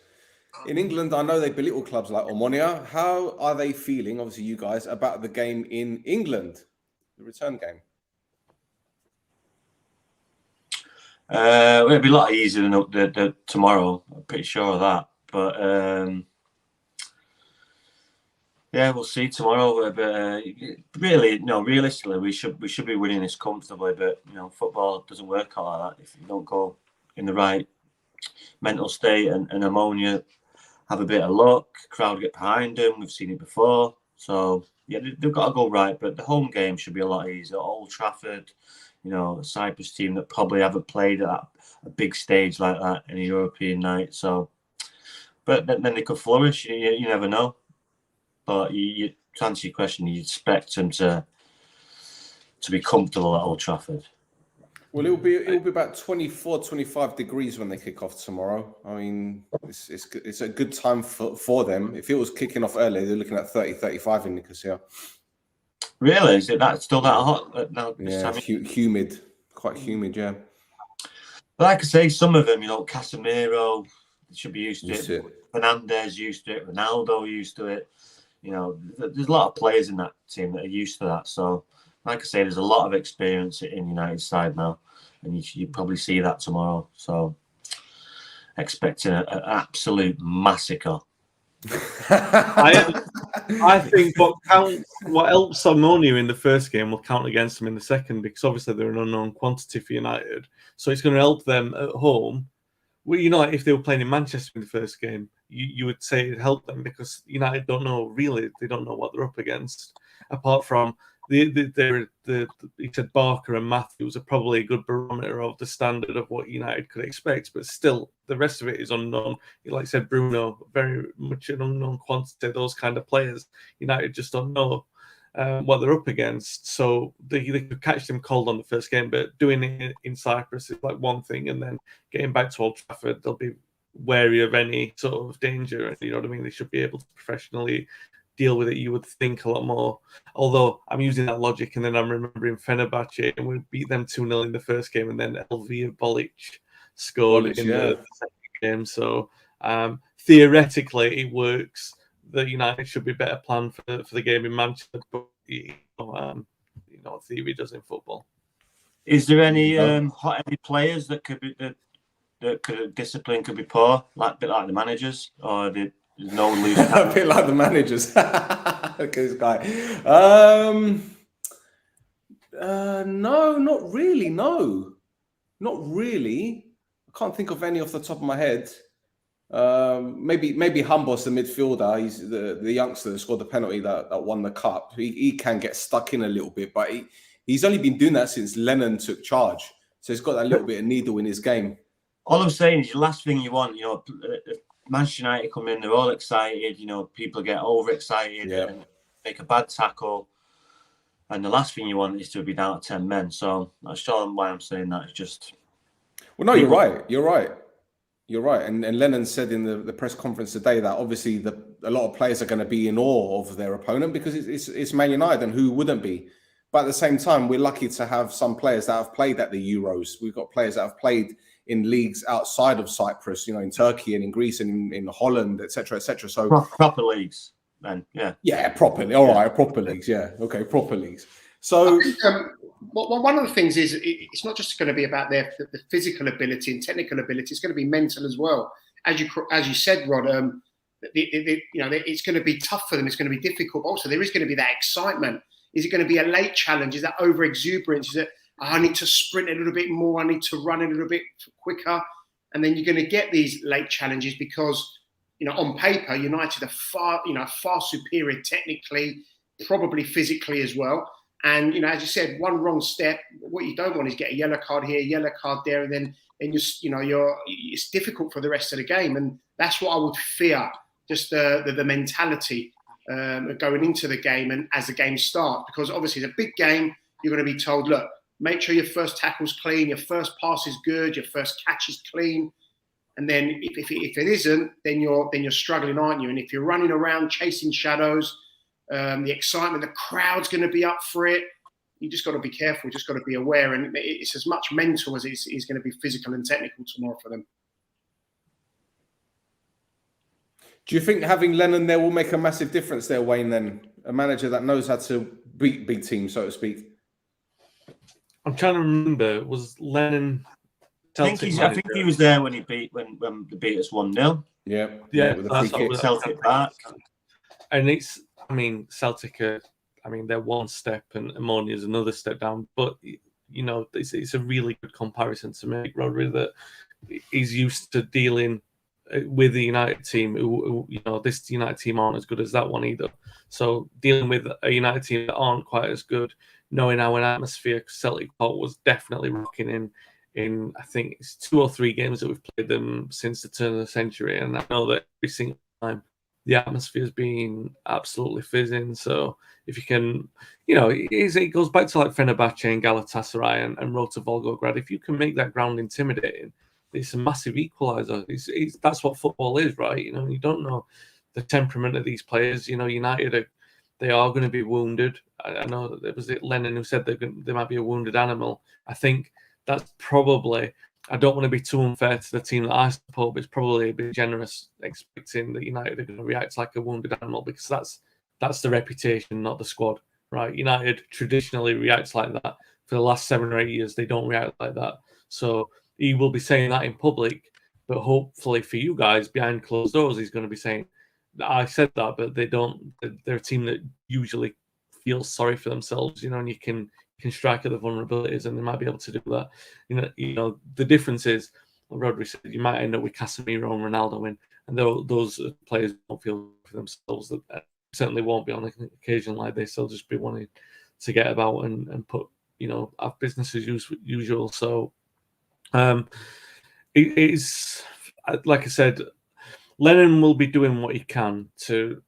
In England, I know they belittle clubs like Omonoia. How are they feeling, obviously you guys, about the game in England, the return game? It'll be a lot easier than the tomorrow. I'm pretty sure of that. But yeah, we'll see tomorrow. But really, realistically, we should be winning this comfortably. But football doesn't work out like that if you don't go in the right mental state. And Omonoia have a bit of luck. Crowd get behind them. We've seen it before. So yeah, they've got to go right. But the home game should be a lot easier. Old Trafford, a Cyprus team that probably haven't played at a big stage like that in a European night. So. But then they could flourish. You never know. But to answer your question, you expect them to be comfortable at Old Trafford. Well, it'll be about 24, 25 degrees when they kick off tomorrow. I mean, it's a good time for them. If it was kicking off earlier, they're looking at 30, 35 in Nicosia. Really? Is it still that hot now? Yeah, humid, quite humid. Yeah. But like I say, some of them, Casemiro should be used to Used it. to it. Fernandes used to it. Ronaldo used to it. There's a lot of players in that team that are used to that. So, like I say, there's a lot of experience in United's side now, and you probably see that tomorrow. So, expecting an absolute massacre. I think what helps Omonoia in the first game will count against them in the second, because obviously they're an unknown quantity for United. So it's going to help them at home. Well, like if they were playing in Manchester in the first game, you would say it helped them, because United don't know what they're up against. Apart from he said Barker and Matthews are probably a good barometer of the standard of what United could expect, but still the rest of it is unknown. Like I said, Bruno, very much an unknown quantity. Those kind of players, United just don't know what they're up against. So they could catch them cold on the first game, but doing it in Cyprus is like one thing, and then getting back to Old Trafford, they'll be wary of any sort of danger. And you know what I mean? They should be able to professionally deal with it, you would think, a lot more. Although I'm using that logic, and then I'm remembering Fenerbahce, and we beat them 2-0 in the first game, and then Elvija Bolic scored in the second game. So theoretically, it works. The United should be better planned for the game in Manchester, but theory does in football. Is there any hot-headed players that could be that discipline could be poor, a bit like the managers, or there's no loose? A bit like the managers. Look at this guy. No, not really. No, not really. I can't think of any off the top of my head. Maybe Humbos, the midfielder. He's the youngster that scored the penalty that won the cup. He can get stuck in a little bit, but he's only been doing that since Lennon took charge. So he's got that little bit of needle in his game. All I'm saying is the last thing you want, Manchester United come in, they're all excited, people get overexcited and make a bad tackle. And the last thing you want is to be down at 10 men. So that's why I'm saying that. It's just... Well, no, you're right. And Lennon said in the press conference today that obviously a lot of players are going to be in awe of their opponent, because it's Man United, and who wouldn't be? But at the same time, we're lucky to have some players that have played at the Euros. We've got players that have played in leagues outside of Cyprus, in Turkey and in Greece and in Holland, etc., etc. So proper leagues, then, properly. All right, proper leagues. Yeah, okay, proper leagues. So I think, one of the things is it's not just going to be about the physical ability and technical ability. It's going to be mental as well. As you said, Rod, it's going to be tough for them. It's going to be difficult. Also, there is going to be that excitement. Is it going to be a late challenge? Is that over exuberance? Is it, I need to sprint a little bit more, I need to run a little bit quicker? And then you're going to get these late challenges because, on paper, United are far superior technically, probably physically as well. And, as you said, one wrong step, what you don't want is get a yellow card here, yellow card there, and then it's difficult for the rest of the game. And that's what I would fear, just the mentality going into the game and as the game starts, because obviously it's a big game. You're going to be told, look, make sure your first tackle's clean, your first pass is good, your first catch is clean. And then if it isn't, then you're struggling, aren't you? And if you're running around chasing shadows, the excitement, the crowd's going to be up for it. You just got to be careful, just got to be aware. And it's as much mental as it is going to be physical and technical tomorrow for them. do you think having Lennon there will make a massive difference there, Wayne, then? A manager that knows how to beat big teams, so to speak. I'm trying to remember, was Lennon... I think he was there when they beat us 1-0. Yeah, with the free kick, Celtic back. And Celtic are, they're one step and Omonoia is another step down. But, it's a really good comparison to make, Rhodri, that he's used to dealing with the United team who this United team aren't as good as that one either. So dealing with a United team that aren't quite as good, knowing how an atmosphere Celtic Park was definitely rocking in I think it's 2 or 3 games that we've played them since the turn of the century, and I know that every single time the atmosphere has been absolutely fizzing. So if you can, it goes back to like Fenerbahce and Galatasaray and Rota Volgograd. If you can make that ground intimidating, it's a massive equaliser. That's what football is, right? You don't know the temperament of these players. United they are going to be wounded. I know that it was Lennon who said they might be a wounded animal. I think that's probably. I don't want to be too unfair to the team that I support, but it's probably a bit generous expecting that United are going to react like a wounded animal, because that's the reputation, not the squad, right? United traditionally reacts like that. For the last 7 or 8 years, they don't react like that. So he will be saying that in public, but hopefully for you guys, behind closed doors, he's going to be saying, I said that, but they don't. They're a team that usually feels sorry for themselves, and you can strike at the vulnerabilities, and they might be able to do that. The difference is, Rhodri said, you might end up with Casemiro and Ronaldo in, and those players don't feel for themselves. That certainly won't be on an occasion like this. They'll just be wanting to get about and put, have business as usual. So, it is, like I said, Lennon will be doing what he can to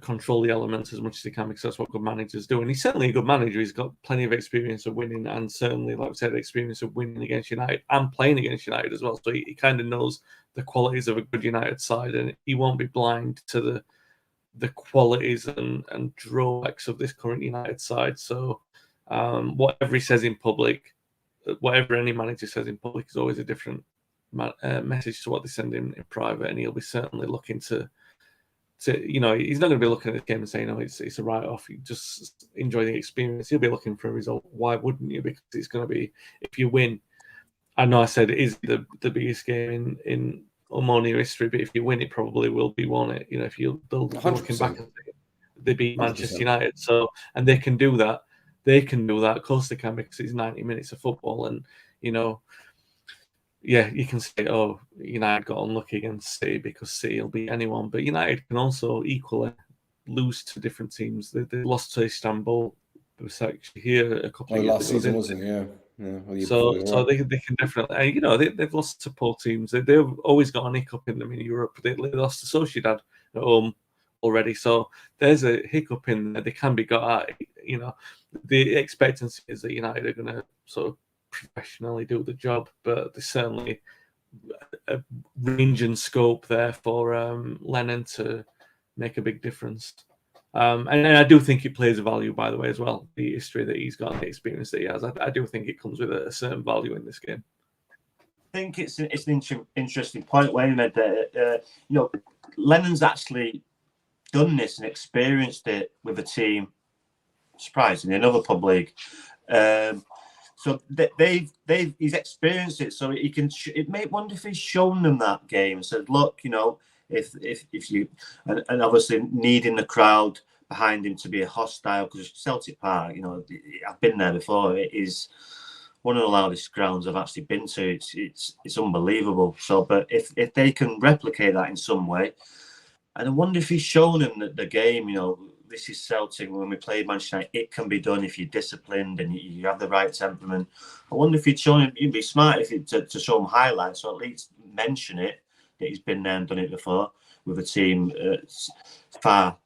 control the elements as much as he can, because that's what good managers do. And he's certainly a good manager. He's got plenty of experience of winning, and certainly, like I said, experience of winning against United and playing against United as well. So he kind of knows the qualities of a good United side, and he won't be blind to the qualities and drawbacks of this current United side. So whatever he says in public, whatever any manager says in public, is always a different message to what they send in private, and he'll be certainly looking to he's not going to be looking at the game and saying, "Oh, it's a write-off. You just enjoy the experience." He'll be looking for a result. Why wouldn't you? Because it's going to be, if you win. I know I said it is the biggest game in Omonoia history, but if you win, it probably will be one. If they'll be looking back and say they beat Manchester 100%. United, so, and they can do that. They can do that. Of course, they can, because it's 90 minutes of football, and yeah, you can say, oh, United got unlucky against City because City will beat anyone. But United can also equally lose to different teams. They lost to Istanbul. It was actually here a couple of years last season, wasn't it? Yeah. So they can definitely, they've lost to poor teams. They've always got an hiccup in them in Europe. They lost to Sociedad at home already. So there's a hiccup in there. They can be got at. The expectancy is that United are going to sort of professionally do the job, but there's certainly a range and scope there for Lennon to make a big difference. And I do think it plays a value, by the way, as well. The history that he's got and the experience that he has, I do think it comes with a certain value in this game. I think it's an interesting point Wayne made there. Lennon's actually done this and experienced it with a team, surprisingly, another pub league. So he's experienced it, so he can. It may wonder if he's shown them that game and said, "Look, if you," and obviously needing the crowd behind him to be a hostile, because Celtic Park, I've been there before. It is one of the loudest grounds I've actually been to. It's unbelievable. So, but if they can replicate that in some way, and I wonder if he's shown him that the game, this is Celtic. When we played Manchester United, it can be done if you're disciplined and you have the right temperament. I wonder if he'd shown him. It'd be smart to show him highlights, or at least mention it that he's been there and done it before with a team far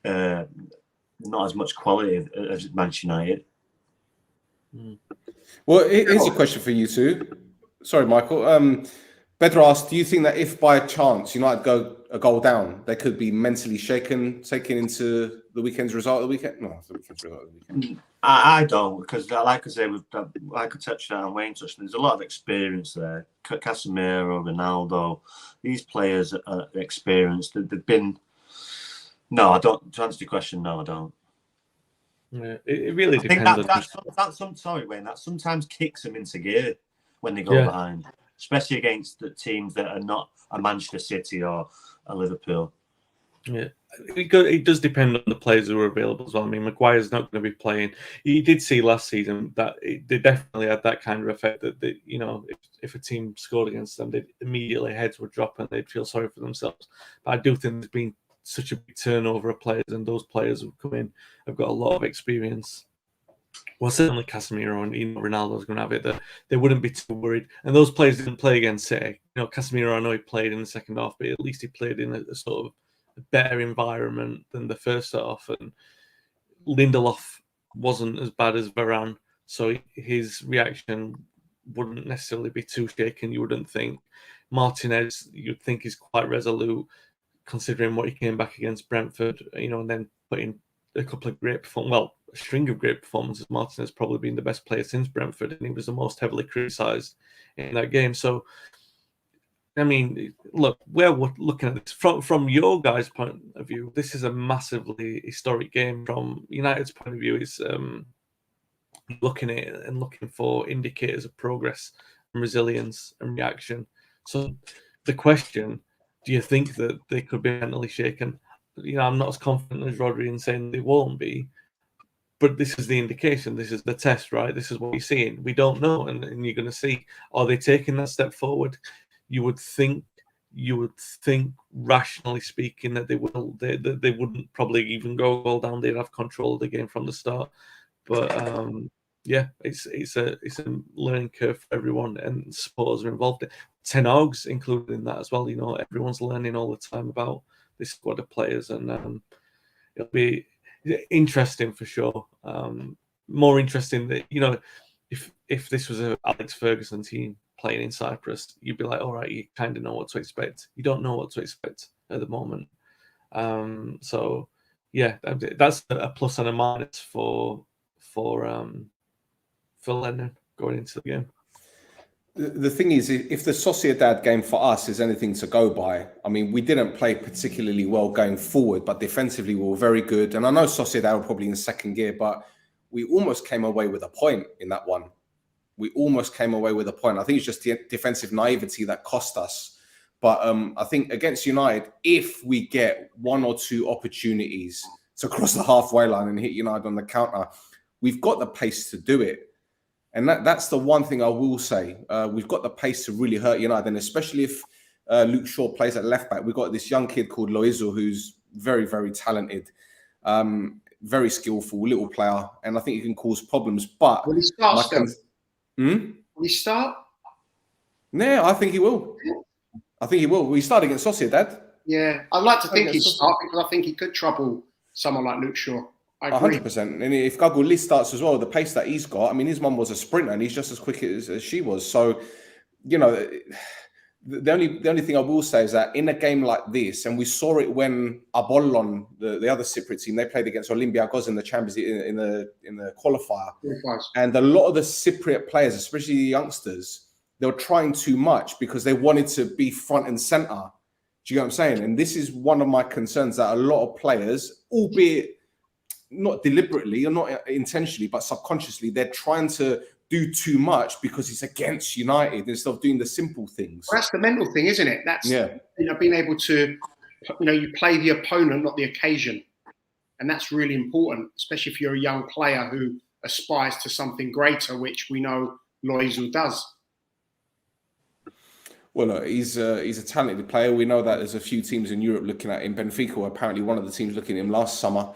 not as much quality as Manchester United. Well, here's a question for you two. Sorry, Michael. Bedra asked, do you think that if by chance United go a goal down, they could be mentally shaken, taking into the weekend's result of the weekend? No, the weekend's result of the weekend. I don't, because like I say, like I touched on, Wayne touched on, there's a lot of experience there. Casemiro, Ronaldo, these players are experienced. They've been... No, I don't. To answer your question, no, I don't. Yeah, it really depends. Sorry, Wayne, that sometimes kicks them into gear when they go behind, especially against the teams that are not a Manchester City or a Liverpool. Yeah, it does depend on the players who are available as well. I mean, Maguire's not going to be playing. You did see last season that they definitely had that kind of effect that if a team scored against them, immediately heads would drop and they'd feel sorry for themselves. But I do think there's been such a big turnover of players, and those players who come in have got a lot of experience. Well, certainly Casemiro and Ronaldo's going to have it, that they wouldn't be too worried. And those players didn't play against City. Casemiro, I know he played in the second half, but at least he played in a sort of better environment than the first half. And Lindelof wasn't as bad as Varane, so his reaction wouldn't necessarily be too shaken, you wouldn't think. Martinez, you'd think, is quite resolute, considering what he came back against Brentford, and then putting a couple of great performances. Well, a string of great performances. Martinez probably been the best player since Brentford, and he was the most heavily criticised in that game. So, I mean, look, we're looking at this from your guys' point of view. This is a massively historic game. From United's point of view, it's looking at it and looking for indicators of progress and resilience and reaction. So the question, do you think that they could be mentally shaken? I'm not as confident as Rhodri in saying they won't be, but this is the indication. This is the test, right? This is what you're seeing. We don't know, and you're going to see, are they taking that step forward? You would think, rationally speaking, that they will. They wouldn't probably even go all down. They'd have control of the game from the start. But yeah, it's a learning curve for everyone, and supporters are involved. Ten Hag's included in that as well. Everyone's learning all the time about this squad of players, and it'll be interesting for sure. More interesting that if this was a Alex Ferguson team playing in Cyprus, you'd be like, all right, you kind of know what to expect. You don't know what to expect at the moment. So yeah, that's a plus and a minus for Lennon going into the game. The thing is, if the Sociedad game for us is anything to go by, I mean, we didn't play particularly well going forward, but defensively we were very good. And I know Sociedad were probably in second gear, but we almost came away with a point in that one. I think it's just the defensive naivety that cost us. But I think against United, if we get one or two opportunities to cross the halfway line and hit United on the counter, we've got the pace to do it. And that's the one thing I will say. We've got the pace to really hurt United. And especially if Luke Shaw plays at left back, we've got this young kid called Loizo who's very, very talented, very skillful, little player. And I think he can cause problems. But will he start still? Will he start? Yeah, I think he will. We started against Sociedad. Yeah, I'd like to think he'd start because I think he could trouble someone like Luke Shaw. 100%. And if Gaguli starts as well, the pace that he's got, I mean, his mum was a sprinter and he's just as quick as she was. So, the only thing I will say is that in a game like this, and we saw it when Apollon, the other Cypriot team, they played against Olympiacos in the Champions League in the qualifier. And a lot of the Cypriot players, especially the youngsters, they were trying too much because they wanted to be front and center. Do you know what I'm saying? And this is one of my concerns, that a lot of players, albeit not deliberately or not intentionally, but subconsciously, they're trying to do too much because it's against United instead of doing the simple things. Well, that's the mental thing, isn't it? That's being able to, you play the opponent, not the occasion, and that's really important, especially if you're a young player who aspires to something greater, which we know Loizo does. Well, look, he's a talented player. We know that there's a few teams in Europe looking at him. Benfica were apparently one of the teams looking at him last summer.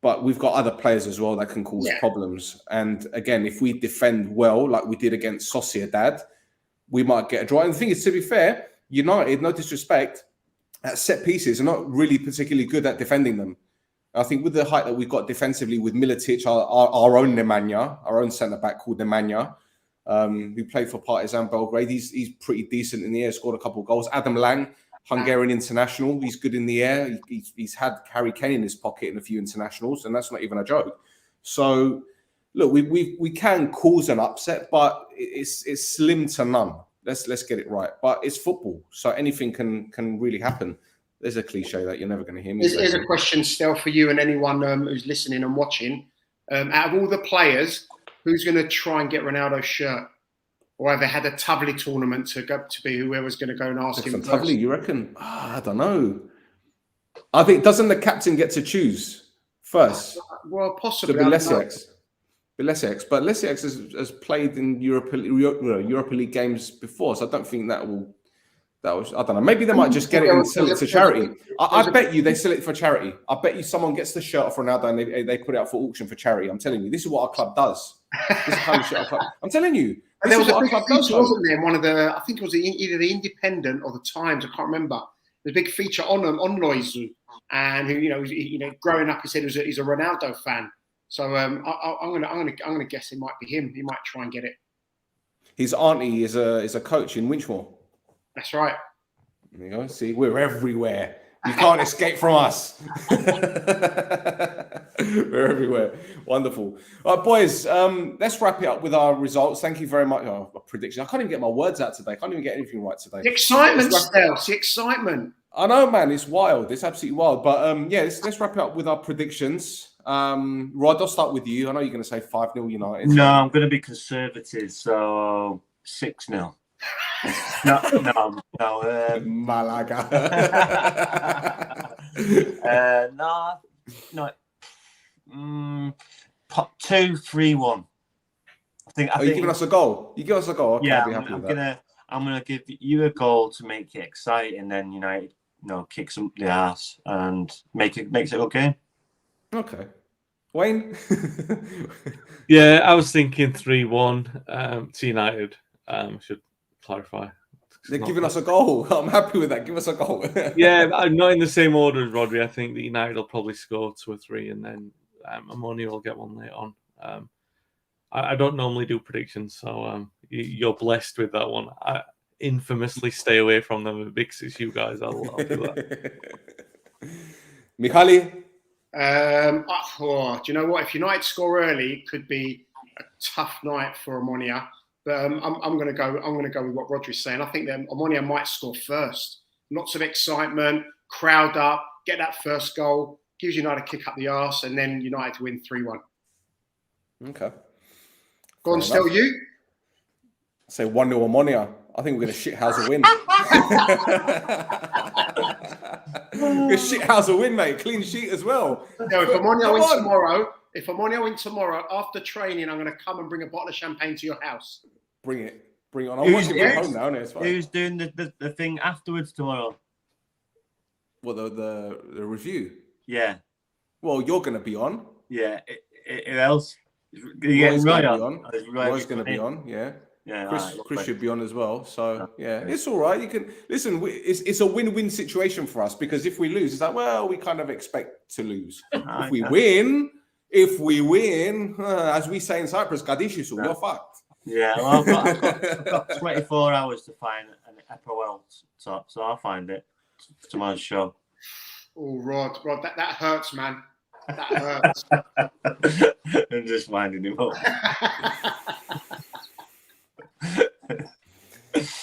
But we've got other players as well that can cause problems. And again, if we defend well, like we did against Sociedad, we might get a draw. And the thing is, to be fair, United, no disrespect, at set pieces are not really particularly good at defending them. I think with the height that we've got defensively with Militic, our own Nemanja, our own centre-back called Nemanja, who played for Partizan Belgrade, he's pretty decent in the air, scored a couple of goals. Adam Lang, Hungarian international, he's good in the air. He's had Harry Kane in his pocket in a few internationals, and that's not even a joke. So, look, we can cause an upset, but it's slim to none. Let's get it right. But it's football, so anything can really happen. There's a cliche that you're never going to hear me say. Here's a question, Stel, for you and anyone who's listening and watching. Out of all the players, who's going to try and get Ronaldo's shirt? Or have they had a Tavli tournament to be whoever's going to go and ask him? Tavli, you reckon? I don't know. I think, doesn't the captain get to choose first? Well, possibly. So Bilesiak. But Bilesiak has played in Europa League games before, so I don't think that was. I don't know. Maybe they might just get it and sell it to charity. I bet you they sell it for charity. I bet you someone gets the shirt off Ronaldo and they put it out for auction for charity. I'm telling you, this is what our club does. This is how we shut our club. I'm telling you. And there was a big feature, wasn't there? One of the, I think it was either the Independent or the Times. I can't remember. There's a big feature on Loizo, and who growing up, he said he's a Ronaldo fan. So I'm gonna guess it might be him. He might try and get it. His auntie is a coach in Winchmore. That's right. There you go. See, we're everywhere. You can't escape from us. We're everywhere. Wonderful. All right, boys, let's wrap it up with our results. Thank you very much. Oh, prediction. I can't even get my words out today. I can't even get anything right today. The excitement, Stels. The excitement. I know, man. It's wild. It's absolutely wild. But yeah, let's wrap it up with our predictions. Rod, I'll start with you. I know you're going to say 5-0 United. No, I'm going to be conservative. So 6-0. No. Malaga. No. 2-3-1. I think. You giving us a goal? You give us a goal. Okay, Yeah, I'll be happy with that. I'm gonna give you a goal to make it exciting. Then United, kicks them the ass and makes it a good game. Okay, Wayne. Yeah, I was thinking 3-1 to United. Should clarify. They're giving us a goal. I'm happy with that. Give us a goal. Yeah, I'm not in the same order as Rhodri. I think that United will probably score 2 or 3, and then Omonoia will get one later on. I don't normally do predictions, so you're blessed with that one. I infamously stay away from them because it's you guys. I'll do that. Michali? Do you know what? If United score early, it could be a tough night for Omonoia. But I'm going to go. I'm going to go with what Rhodri's saying. I think that Omonoia might score first. Lots of excitement, crowd up, get that first goal, gives United a kick up the arse, and then United win 3-1. Okay. Go on, Stel, you? Say 1-0 Omonoia. I think we're going to shithouse a win. We're going to shithouse a win, mate. Clean sheet as well. No, if Omonoia win tomorrow, after training, I'm going to come and bring a bottle of champagne to your house. Bring it on. I'm watching it from home now. It's fine. Who's doing the thing afterwards tomorrow? What, the review? Yeah. Well, you're going to be on. Yeah. Who else? Roy's going to be on. Roy's going to be on. Yeah. Yeah. Chris should be on as well. So yeah, it's all right. You can listen. It's a win-win situation for us because if we lose, it's like, well, we kind of expect to lose. If we win, as we say in Cyprus, Kadishisu, you're fucked. Yeah, well, I've got 24 hours to find an Epowell top, so I'll find it for tomorrow's show. Oh, Rod, that hurts, man. That hurts. I'm just winding him up.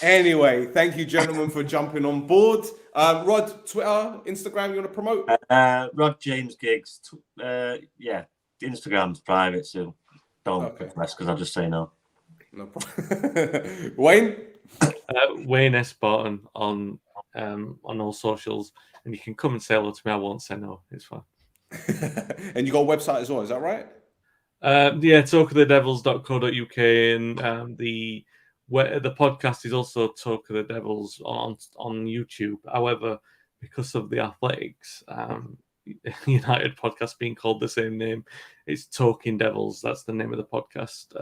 Anyway, thank you, gentlemen, for jumping on board. Rod, Twitter, Instagram, you want to promote? Rod James Giggs. Yeah, Instagram's private, so don't press because I'll just say no. No problem. Wayne? Wayne S. Barton on all socials, and you can come and say hello to me. I won't say no. It's fine. And you got a website as well, is that right? Yeah, talkofthedevils.co.uk, and the podcast is also Talk of the Devils on YouTube. However, because of the athletics United podcast being called the same name, it's Talking Devils. That's the name of the podcast.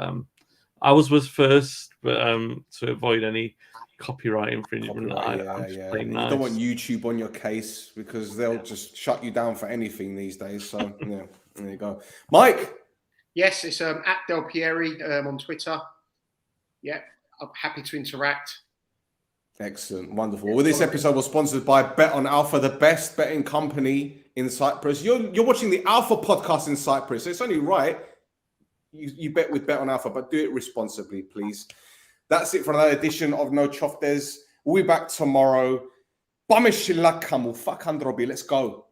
Ours was first, but to avoid any copyright infringement, I'm just playing nice. You don't want YouTube on your case because they'll just shut you down for anything these days. So yeah, there you go. Mike? Yes, it's at Del Pieri on Twitter. Yeah, I'm happy to interact. Excellent, wonderful. Well, this episode was sponsored by Bet On Alfa, the best betting company in Cyprus. You're watching the Alpha podcast in Cyprus, so it's only right you bet with Bet On Alfa, but do it responsibly, please. That's it for another edition of No Choftes. We'll be back tomorrow. Let's go.